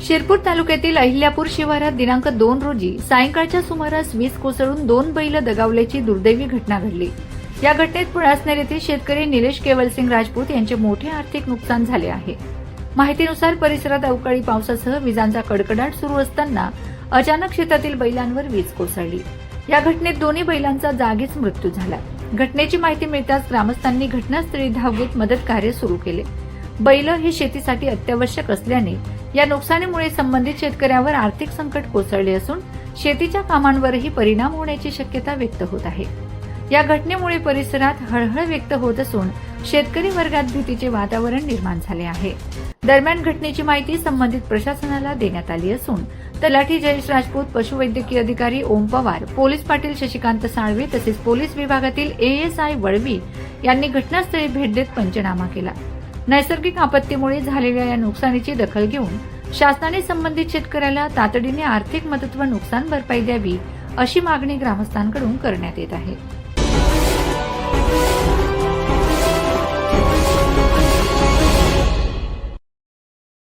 शिरपूर तालुक्यातील अहिल्यापूर शिवारात दिनांक 2 रोजी सायंकाळच्या सुमारास वीज कोसळून 2 बैल दगावल्याची दुर्दैवी घटना घडली। या घटनेत पुळासनेर येथील शेतकरी निलेश केवलसिंग राजपूत यांचे मोठे आर्थिक नुकसान झाले आहे। माहितीनुसार परिसरात अवकाळी पावसासह विजांचा कडकडाट सुरू असताना अचानक शेतातील बैलांवर वीज कोसळली। या घटनेत दोन्ही बैलांचा जागीच मृत्यू झाला। घटनेची माहिती मिळताच ग्रामस्थांनी घटनास्थळी धाव घेत मदत कार्य सुरू केले। बैल हे शेतीसाठी अत्यावश्यक असल्याने या नुकसानीमुळे संबंधित शेतकऱ्यावर आर्थिक संकट कोसळले असून शेतीच्या कामांवरही परिणाम होण्याची शक्यता व्यक्त होत आहे। या घटनेमुळे परिसरात हळहळ व्यक्त होत असून शेतकरी वर्गात भीतीचे वातावरण निर्माण झाले आहे। दरम्यान घटनेची माहिती संबंधित प्रशासनाला देण्यात आली असून तलाठी जयेश राजपूत, पशुवैद्यकीय अधिकारी ओम पवार, पोलीस पाटील शशिकांत साळवे तसेच पोलीस विभागातील ASI वळवी यांनी घटनास्थळी भेट देत पंचनामा केला। नैसर्गिक आपत्तीमुळे झालेल्या या नुकसानीची दखल घेऊन शासनाने संबंधित शेतकऱ्याला तातडीने आर्थिक मदत व नुकसान भरपाई द्यावी अशी मागणी ग्रामस्थांकडून करण्यात येत आहे।